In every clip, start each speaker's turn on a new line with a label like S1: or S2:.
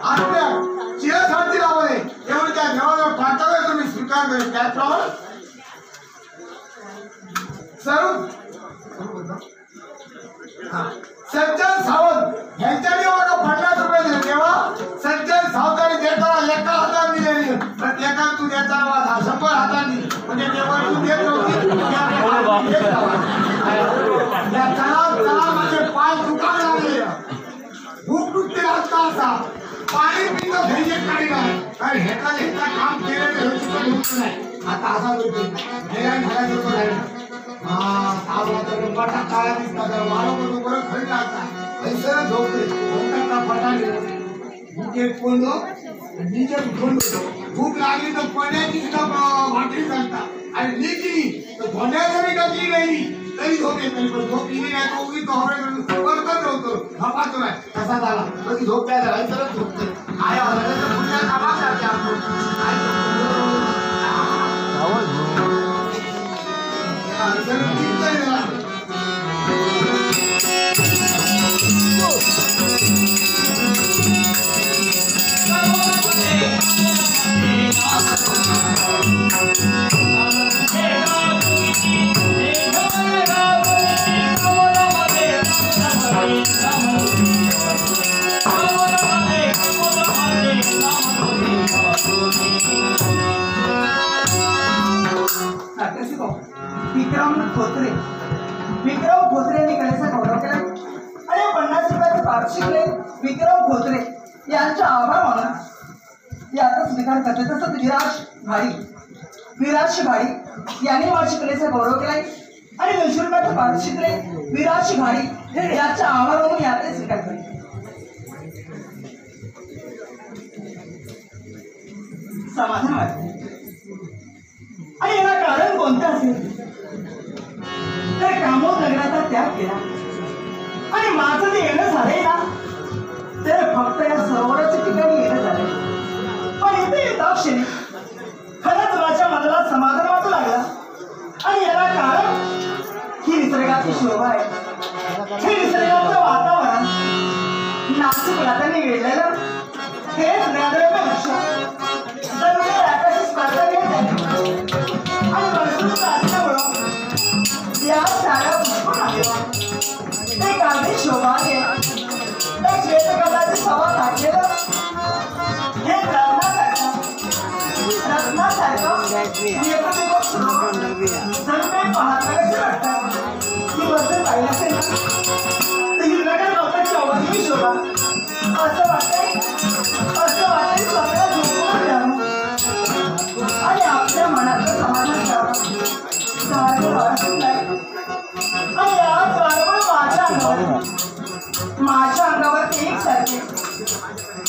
S1: आपल्या चिरस्थानची लावले एवढं त्या देवाला पाठवले तुम्ही स्वीकार करेल त्याप्रमाणे सर्व सज्जन सावंत यांच्या देवाला 50 रुपये दिले तेव्हा सज्जन सावताने देताना एका हाताने दिलेली पण एका तू देताना वाजा 100 हातांनी म्हणजे देवा तू देत नव्हती या चला म्हणजे पाय दुखायला लागले भूक तुटते असता असा पाणी पिणं घरी एक काही नाही कारण हेका काम केलं नाही आता असा होतो हैराण झाला तो नाही सावला पटा काळा दिसतात वाळवतो परत घरी टाकतात ऐसर झोपले झोपता पटाले भूके कोंडो नीचे कोंडो भूक लागली तर पाण्याची सुद्धा भाकरी घालतात आणि लिखली तर भोंड्याजरी टाकली नाही तरी झोप येत नाही पण झोप येली नाही तो उगी तो हवरे वरतच होतो झोपातो नाही कसा झाला कधी झोप काय झाला ऐसरच झोपते काय झालं तर पुण्या कामात जाते आपण
S2: विक्रम खोत्रेंनी कलेचा गौरव केला आणि 50 रुपयाचे वार्षिकले विक्रम खोत्रे यांच्या आभार मानून याचा स्वीकार करते तसंच विराज भाडी यांनी माझ्या कलेचा गौरव केलाय आणि 200 रुपयाचे वार्षिकले विराज भाडी याचा आभार मानून याचा स्वीकार केला समाधान वाटते आणि याला कारण कोणतं असेल तर कामोद नगराचा त्याग केला आणि माझं जे येणं झालंय ना ते फक्त या सरोवराच्या ठिकाणी येणं झालंय पण इथे येताक्षणी खरंच माझ्या मनाला समाधान वाटू लागला आणि याला कारण ही निसर्गाची शोभा आहे हे निसर्गाचं वातावरण नाशिक राजांनी वेढलेलं हेच ज्ञानरम्य दृश्य जमिनीवर आकाशी स्पर्धा घेत आणि वर्षून असल्यामुळं या साऱ्या पुष्पण आलेला एक अगदी शोभाने त्या श्वेतकमलाची सभा घातलेलं हे रत्नासारखं जणू काही पाहता कसे वाटतात ही वस्तू पाहिलं असेल ना तर हिरव्याच्या गवताची अवधी शोभा असं वाटतंय सगळं झोपून द्यावं आणि आपल्या मनाचं समाधान माझ्या अंगावर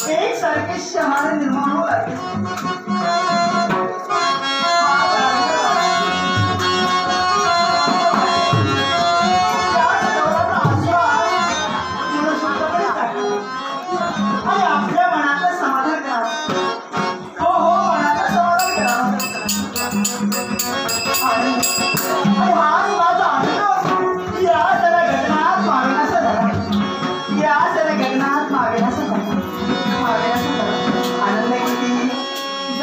S2: एक सारखे शहाणे निर्माण होऊ लागले आणि आपल्या मनाचं समाधान करा हो मनाचं समाधान करा आणि हाच माझा आनंद या जरा गगनात मागण्याचा झाला या जरा गगनात मागण्याचा झाला आनंद किती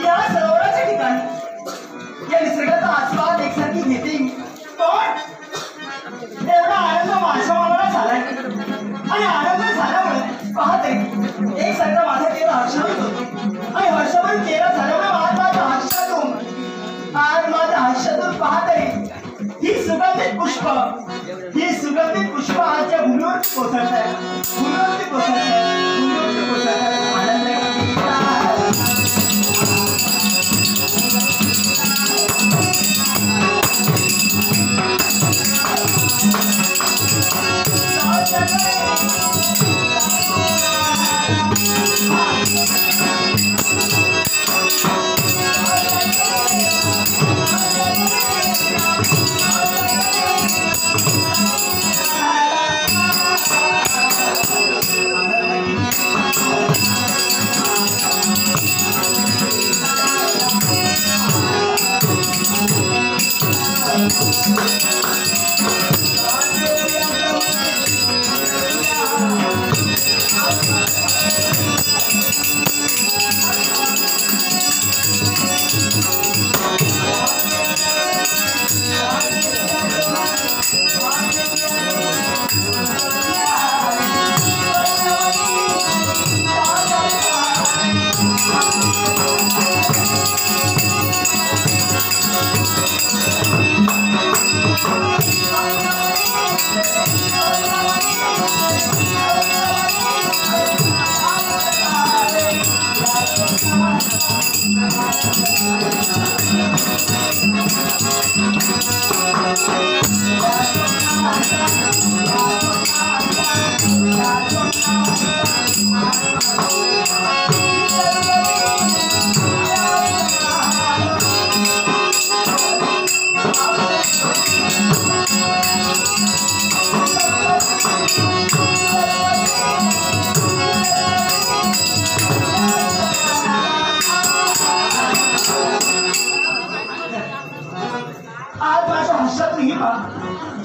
S2: या सरोवराच्या ठिकाणी या निसर्गाचा आस्वाद एकसारखी घेते पण एवढा आनंद माझ्या मनाला झालाय आणि आनंद झाल्यामुळे पाहते एकसारखा माझा चेहरा हर्षावित होतो आणि हर्षावित चेहरा झाल्यामुळे आज माझ्या हर्षातून पाहते ही सुगंधित पुष्प आजच्या भूमीवर कोसळत आहे आनंद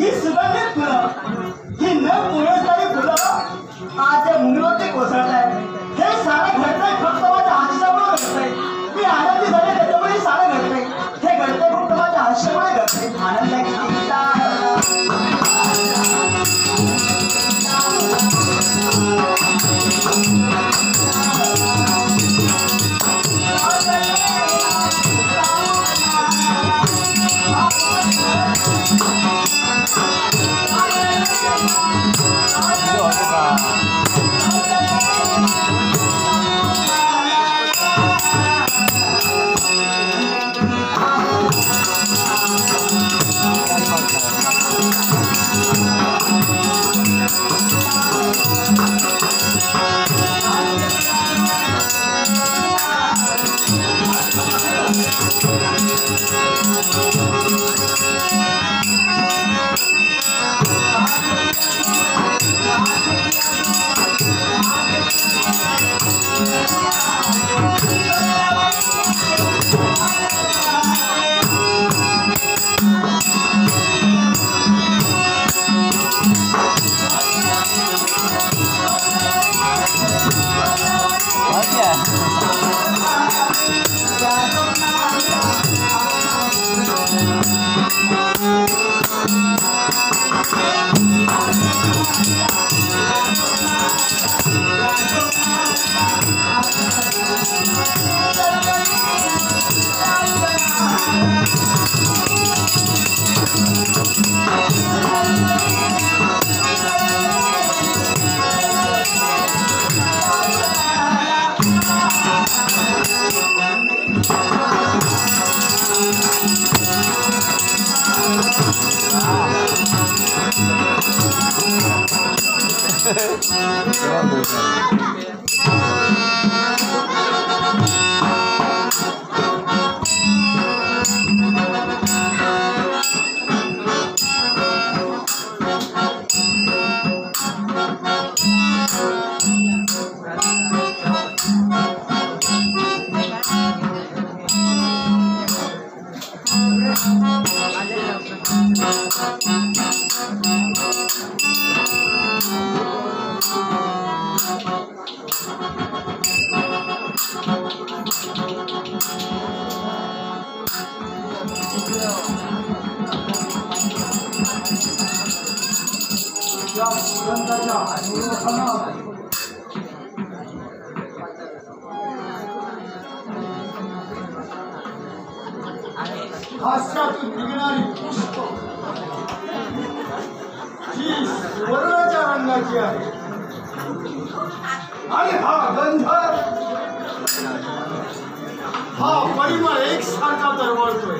S2: ही सुगंधित फुलं ही न पुरवणारी फुलं आज या भूमीवरती कोसळत आहे हे सारं घडतंय फक्त माझ्या हर्षामुळे घडतंय मी आनंदी झाले त्याच्यामुळे सारं घडतंय हे घडतंय फक्त माझ्या हर्षामुळे घडतंय आनंद
S1: हास्यातून निघणारी पुष्प ही सुवर्णाच्या रंगाची आहे आणि हा गंध हा परिमळ एकसारखा दरवळतोय.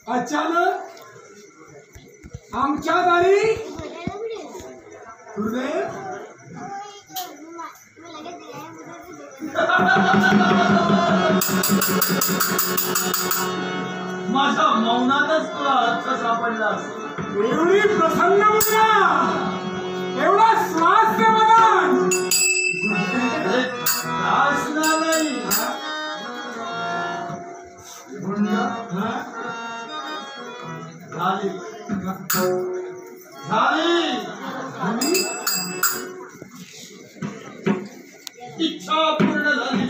S1: अचानक आमच्या दारी
S2: माझ्या मौनातच तुला अर्थ सापडला.
S1: एवढी प्रसन्न मुद्रा, एवढा स्वास्थ्य मदान
S2: असणार नाही. झाली इच्छा पूर्ण झाली.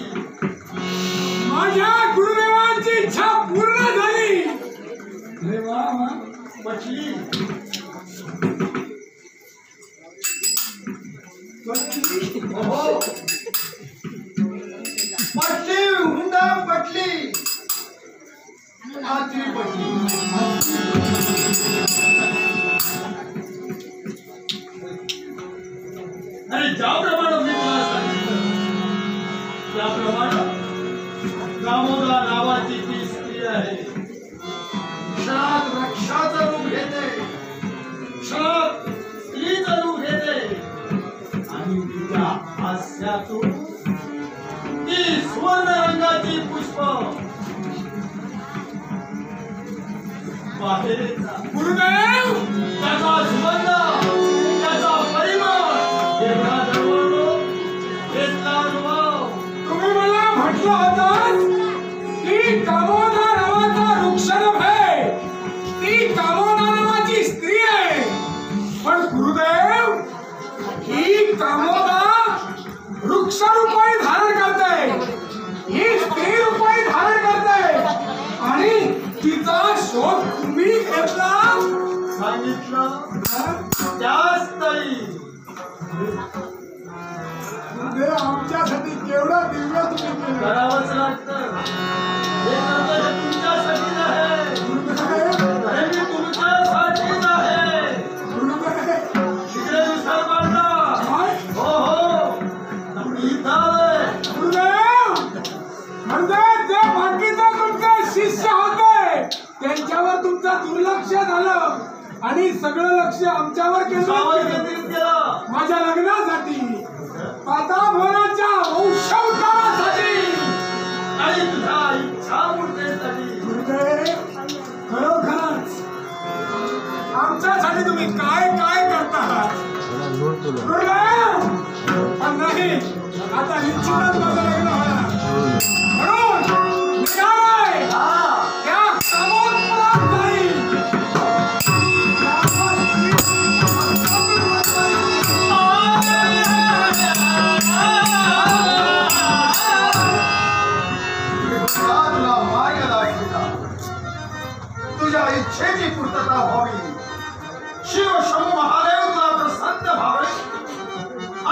S1: माझ्या गुरुदेवांची इच्छा पूर्ण झाली. अरे वा वा.
S2: पटली
S1: हो पटली हुंडा पटली आजी पटली.
S2: आणि ज्याप्रमाणे मी तुला सांगितलं त्याप्रमाणे दामोदर नावाची ती स्त्री आहे.
S1: क्षणात वृक्षाचं रूप घेते,
S2: क्षणात स्त्रीचं रूप घेते आणि तुझ्या हास्यातून ती सुवर्ण रंगाची पुष्प
S1: गुरुदेव
S3: त्याचा सुगंध त्याचा परिमळ एवढा दरवळतो घेतला अनुभव.
S1: तुम्ही मला म्हटलं होतं की कामोदा नावाचा वृक्षरभ आहे, ती कामोदा नावाची स्त्री आहे. पण गुरुदेव ही कामोदा वृक्षरूपही धारण करते, ही स्त्री रूपही धारण करते आणि तिचा शोध तुम्ही घेतला.
S3: सांगितलं त्याच तरी
S1: गुरुदेव आमच्यासाठी केवढा दिव्य तुम्ही केलं.
S3: करावंच लागतं. हे कर्तव्य तुमच्यासाठीच आहे.
S1: गुरुदेव
S3: हे मी तुमच्यासाठीच आहे. तिकडे विसर मारला.
S1: काय?
S3: हो हो इथं आलोय.
S1: गुरुदेव म्हणजे जे बाकीचे तुमचे शिष्य होते त्यांच्यावर तुमचं दुर्लक्ष झालं आणि सगळं लक्ष आमच्यावर
S3: सावध
S1: केंद्रित
S3: केंद्रित केलं.
S1: माझ्या लग्नासाठी, प्रतापवनाच्या वंशोद्धारासाठी.
S3: आणि तुझ्या इच्छापूर्तीसाठी.
S1: गुरुदेव खरोखरच आमच्यासाठी तुम्ही काय काय करता आहात. गुरुदेव पण नाही, आता निश्चितच माझं लग्न होणार म्हणून निघालोय. त्या कामोत्पन्नात जाईल.
S3: तुला मार्ग दाखविला. तुझ्या इच्छेची पूर्तता व्हावी. शिव शंभू महादेव तुला प्रसन्न व्हावे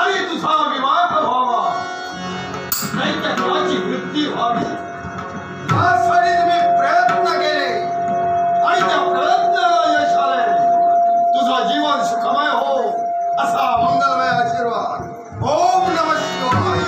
S3: आणि तुझा विवाह व्हावा. दैत्य कुळाची वृद्धी व्हावी. यासाठी तुम्ही प्रयत्न केले आणि त्या प्रयत्नाला यश आले. तुझा जीवन सुखमय हो असा मंगलमय आशीर्वाद. ओम नमः शिवाय.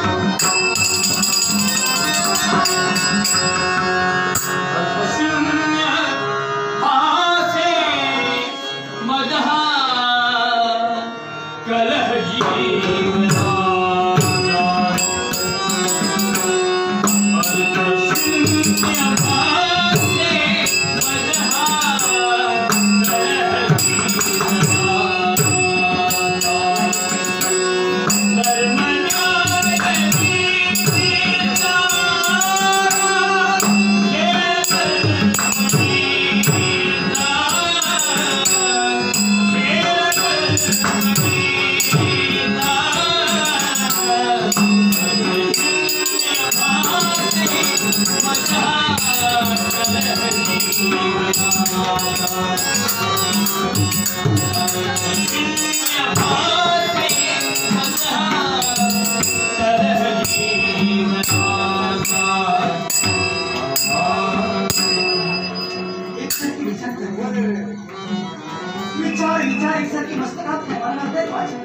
S2: विचार एकसारखी मस्तकात ठेवायला लागते माझ्या.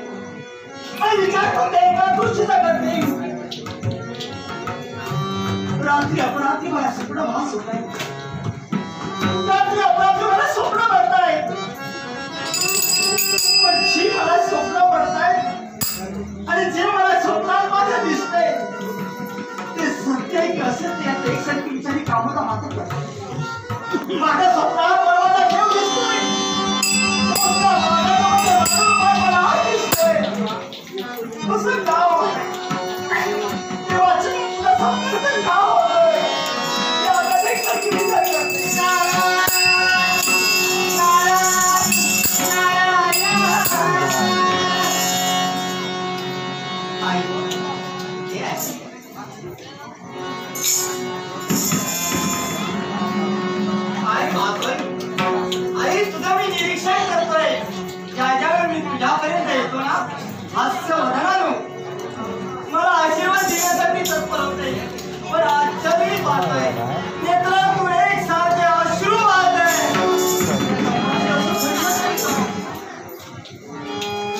S2: आणि विचार करते एका दृष्टीचा करते. रात्री अपरात्री मला स्वप्न भास होत आहे. रात्री अपरात्री मला स्वप्न पडताय. पण जी मला स्वप्न पडताय आणि जे मला स्वप्नात माझं दिसतंय ते सत्य आहे की असत्य यात एकसारखी विचारी कामोदा मात्र करते. माझ्या स्वप्नात मला माझा देव दिसतोय. कसं गाव देवाचं गाव होतंय. विचार करते. आई तुझं मी निरीक्षण करतोय. ज्या ज्यावेळी मी तुझ्यापर्यंत येतो ना हास्य वदनानो मला आशीर्वाद देण्यासाठी तत्पर होते. पण आजच्या वेळी पाहतोय नेत्रापुढे एक सारखे अश्रू वाहतंय.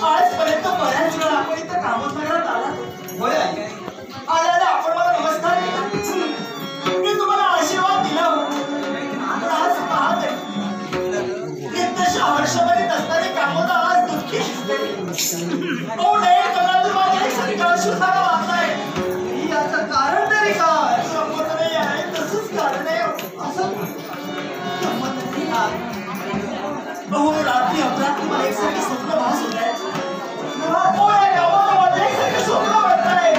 S2: आजपर्यंत बऱ्याच वेळा आपण इथं कामोत्सवात आला. होय आल्याला आपण मला नमस्कार केला. मी तुम्हाला आशीर्वाद दिला. आज पाहत आहे नित्यशा हर्षभरीत असणारी कामोदा आज दुःखी दिसते. सुद्धा वाचताय. याचं कारण तरी काय? संमत नाही आहे तसंच कारण आहे असं संमत नाही. रात्री मला एकसारखे स्वप्न भास होत आहे. पोळ्या गावाला मला एकसारखे स्वप्न वाटतंय.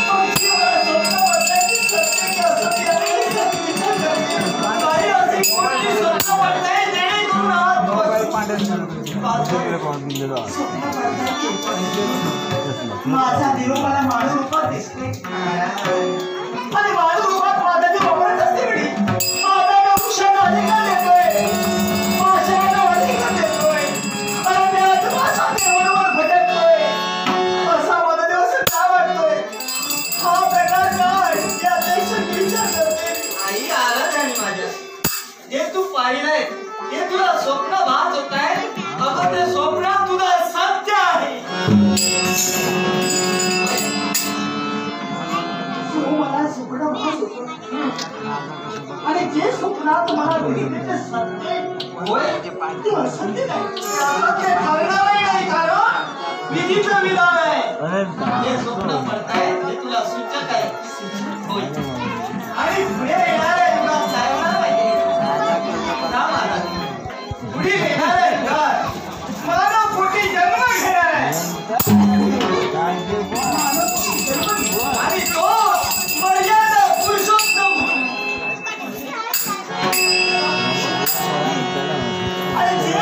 S2: तुमची मला स्वप्न वाटतंय की सत्य की असत्य यावेळी सत्य विचार करते. काही असे कोणती स्वप्न वाटतंय जेणेकरून आज स्वप्न वाटतंय की माझा देव मला माणूस रूपात दिसतोय. आणि माणूस रूपात माझा देव वापरत असते वेळी माझा देव वृक्षाला अधिकार देतोय, माशाला अधिकार देतोय, आणि मी आज माझा देवावर भटकतोय. असा माझा देव असं का वाटतोय? हा प्रकार काय या देशात विचार करते. आई आलं नाही माझ्या जे तू पाहिलंय हे तुला स्वप्न भास होत आहे. अगं ते स्वप्न तुझं सत्य आहे. मला स्वप्न भास होतो आणि जे स्वप्नात मला बघितले ते सत्य होय ते असत्य नाही. ते ठरणारही नाही कारण विधीचं विधान आहे. हे स्वप्न पडताय ते तुला सूचक आहे होय आणि पुढे येणाऱ्या युगात काय होणार माहिती पुढे येणाऱ्या युगात मानव कोटी जन्म घेणार आहे आणि तो मर्यादा पुरुषोत्तम आणि जे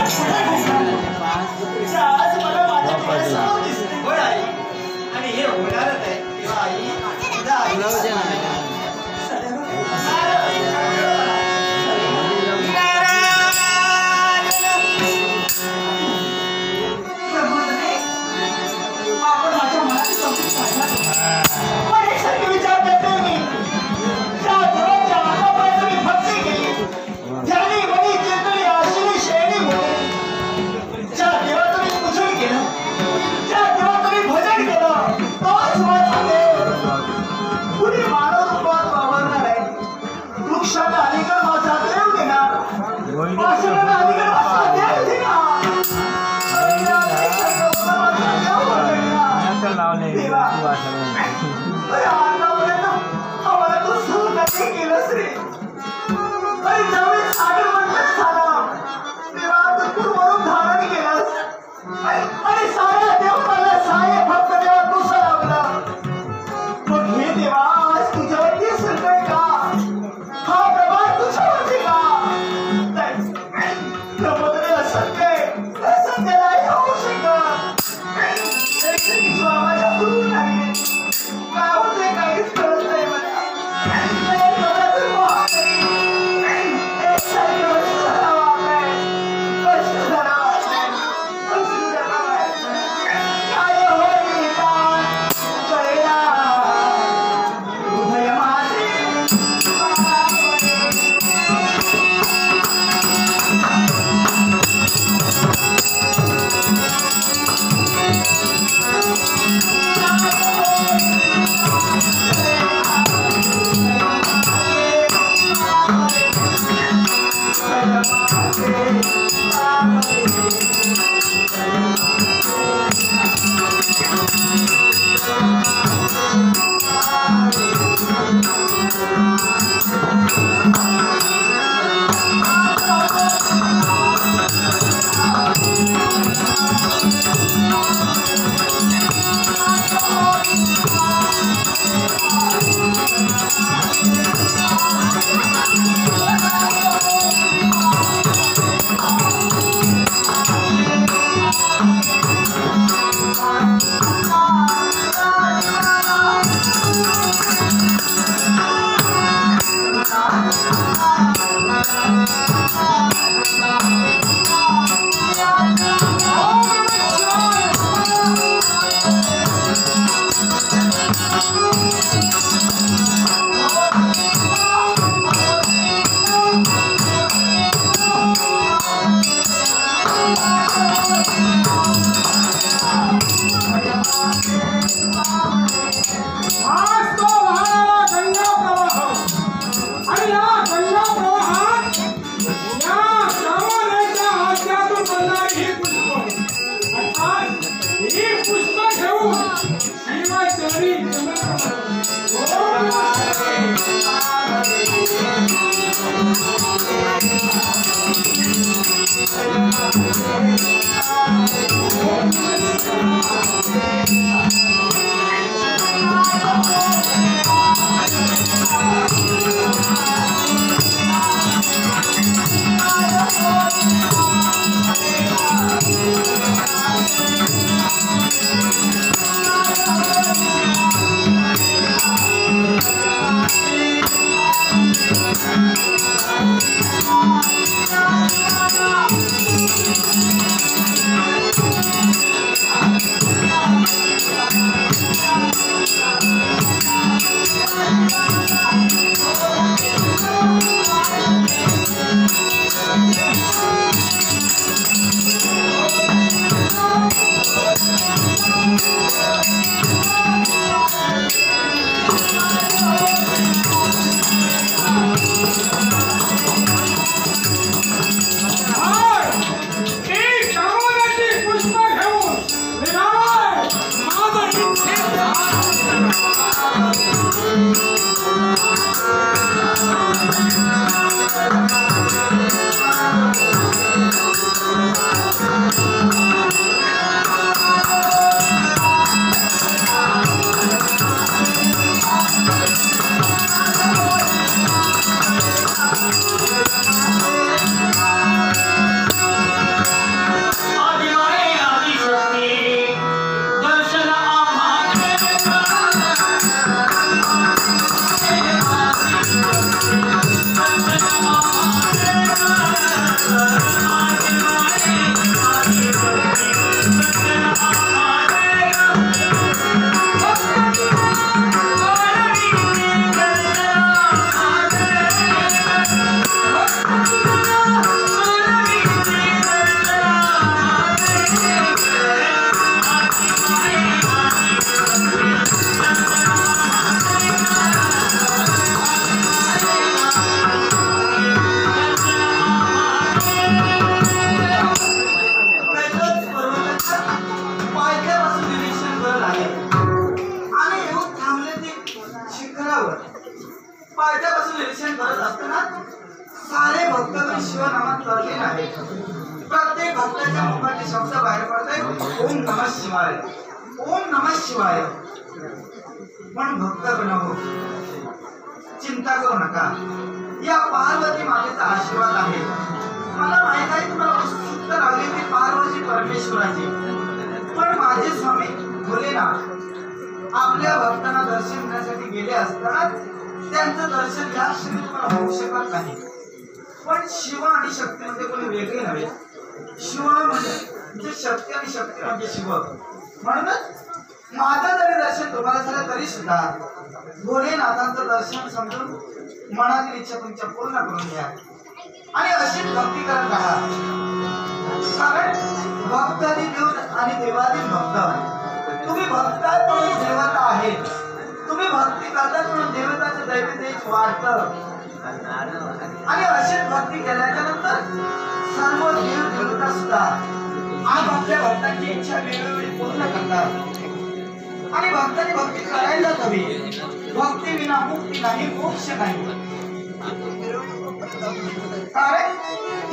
S2: आज मला माझ्या डोळ्यासमोर दिसते होय आई. आणि हे होणारच आहे तेव्हा आई
S1: Thank you.
S2: पायथ्यापासून निरीक्षण करत असताना सारे भक्त शिवनामात तरलीन आहेत. प्रत्येक भक्ताच्या मुखातील शब्द बाहेर पडतोय ओम नमः शिवाय, ओम नमः शिवाय. पण भक्त बनवो, चिंता करू नका. या पार्वती मातेचा आशीर्वाद आहे. मला माहित आहे तुम्हाला उत्सुकता लागली ती पार्वती परमेश्वराची. पण माझे स्वामी भोलेनाथ आपल्या भक्तांना दर्शन देण्यासाठी गेले असताना त्यांचं दर्शन या क्षणी तुम्हाला होऊ शकत नाही. पण शिव आणि शक्ती म्हणजे कोणी वेगळे नव्हे. शिव म्हणजे शक्ती आणि शक्ती म्हणजे शिव. म्हणूनच माझं जरी दर्शन तुम्हाला झालं तरी सुद्धा भोलेनाथांचं दर्शन समजून मनातील इच्छा तुमच्या पूर्ण करून घ्या आणि अशीच भक्ती करत राहा. कारण भक्तादी देव आणि देवादी भक्त. तुम्ही भक्तात म्हणून देवता आहे. तुम्ही भक्ती करतात म्हणून देवताचं दैवतेज वाढतं. आणि अशीच भक्ती केल्याच्या नंतर सर्व देव देवता सुद्धा आज आपल्या भक्तांची इच्छा वेगवेगळी पूर्ण करतात. आणि भक्तांनी भक्ती करायलाच हवी. भक्ती विना मुक्ती नाही, मोक्ष नाही. कारण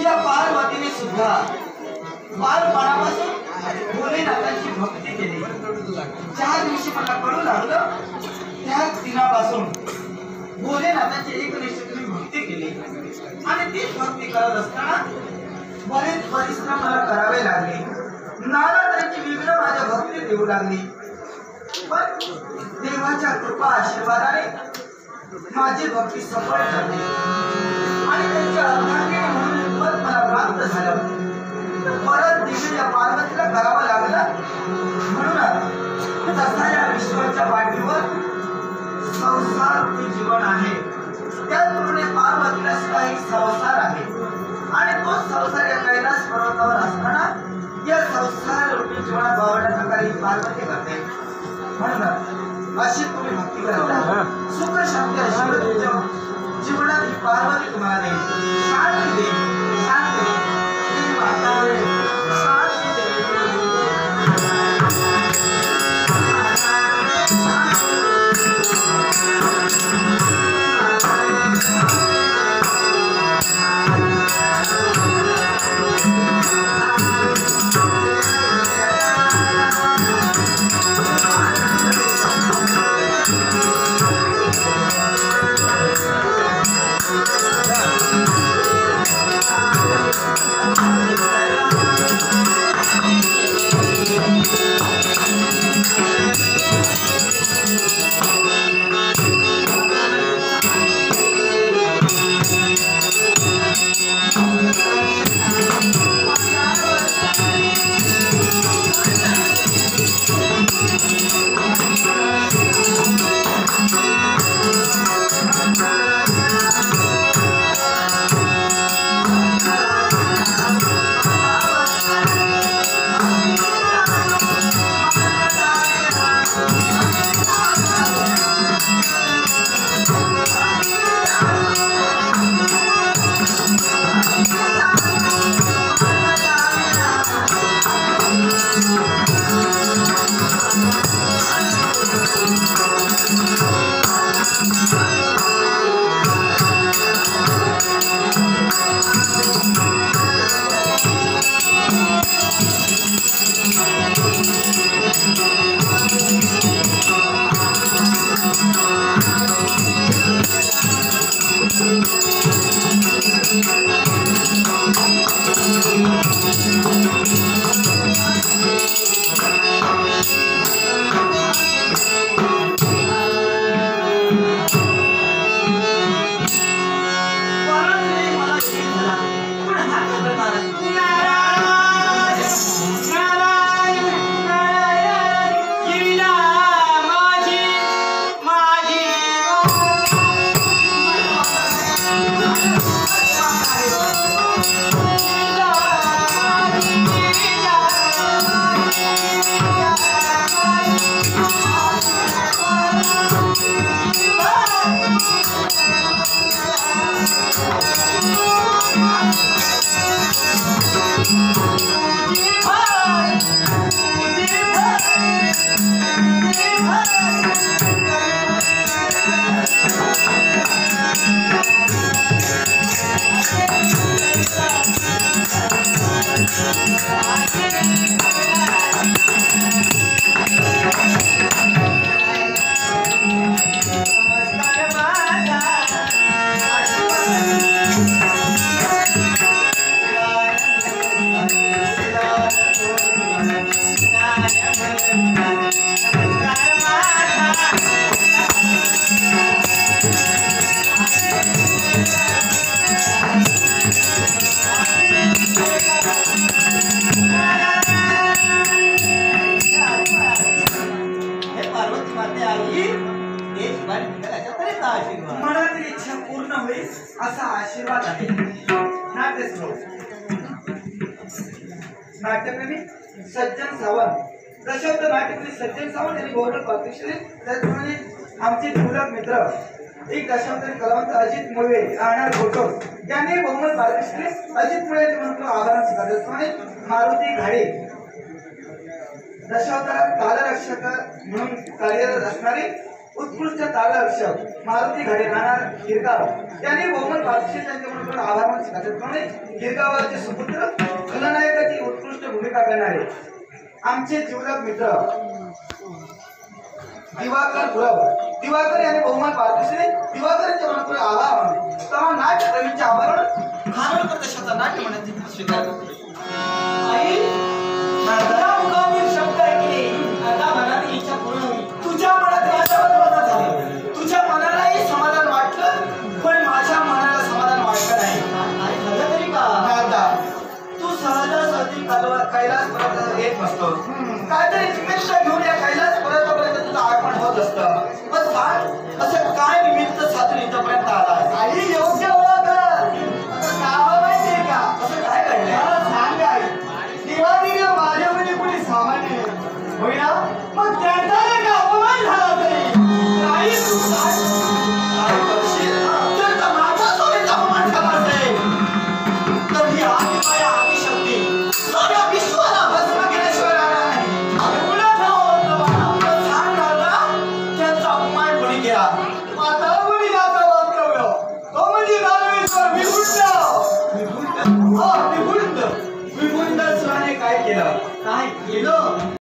S2: या पार्वतीने सुद्धा बालपणापासून भोलेनाथांची भक्ती केली. ज्या दिवशी मला कळू लागलं त्याच दिनापासून भोलेनाथांची एकनिष्ठेने भक्ती केली. आणि तीच भक्ती करत असताना बरेच परिश्रम मला करावे लागले. नाना तऱ्हेची विघ्न माझ्या भक्तीत येऊ लागली. पण देवाच्या कृपा आशीर्वादाने माझी भक्ती सफळ झाली आणि त्यांच्या अर्धांगिनी म्हणून पद मला प्राप्त झालं. परत देवी या पार्वतीला करावं लागलं. म्हणून तसा या विश्वाच्या पाठीवर संसार रूपी जीवन आहे. त्याचप्रमाणे पार्वतीला सुद्धा एक संसार आहे. आणि तो संसार या कैलास पर्वतावर असताना या संसार रूपी जीवनात वावरण्याचा कार्य पार्वती करते. म्हणून अशी तुम्ही भक्ती करता. सुख शांती आशीर्वाद तुमच्या जीवनात ही पार्वती तुम्हाला देईल. शांती देईल, शांती देईल.
S1: शांती
S2: पार्वती माते आई देश आशीर्वाद
S4: मनातील इच्छा पूर्ण होईल असा आशीर्वाद आहे. नाट्य श्लोक. नाट्यप्रेमी सज्जन सावंत दशावतार नाट्यप्रेमी सज्जन सावंत यांनी बहुमत पारितोषिक त्याचप्रमाणे आमचे जिवलग मित्र एक दशावतारी कलावंत अजित मुळे राहणार घोटोर यांनी बहुमत पारितोषिक अजित मुळे यांचे म्हणतो आभार स्वीकारले. त्याचप्रमाणे मारुती घाडे दशावतारात तालरक्षक म्हणून कार्यरत असणारे उत्कृष्ट तालरक्षक मारुती घाडे राहणार गिरगाव यांनी बहुमत पारितोषिक त्यांच्या म्हणून आभार मानून स्वीकारले. त्याचप्रमाणे गिरगावाचे सुपुत्र खलनायकाची उत्कृष्ट भूमिका करणारे आमचे जिवलग मित्र दिवाकर यांनी बहुमान पारितोषिक दिवाकरांच्या मनातून आभार मानले. तेव्हा नाट्यप्रेमींचे आभार खानोलकर देशाचा नाट्य म्हणण्याची स्वीकार करते.
S2: आई माझा मुखातील शब्द ऐकले आता मनातील इच्छा पूर्ण होईल.
S4: तुझ्या मनात आशावाद झाले. तुझ्या मनालाही समाधान वाटलं पण माझ्या मनाला समाधान वाटलं नाही.
S2: नाही झालं तरी का
S4: दादा तू सहजासहजी कैलास पर्यंत येत नसतो. काहीतरी निमित्त घेऊन या कैलास पर्यंत तुझं आगमन होत असतं. मग सांग असं काय निमित्त साधून इथपर्यंत आला.
S2: आई योग्य ओळख गावा माहितीये का
S4: असं काय घडलं.
S2: मला सांग आई दिवाळीला माझ्यामध्ये कोणी सामान्य होय ना मग त्यांचा एक अपमान झाला तरी आई तू
S4: काय करशील तर का माझा सोबत अपमान झाला असेल तर ही आदिमाया आदिशक्ती सगळ्या विश्वाला भस्म केल्याशिवाय राहणार नाही.
S2: तुला ठाव
S4: मग सांग दादा त्यांचा अपमान कोणी केला.
S2: आता कोणी जाता वास्तव्य तो म्हणजे दानवेश्वर विभुंड
S4: विभुंड विभुंड सुराने काय केलं.
S2: काय केलं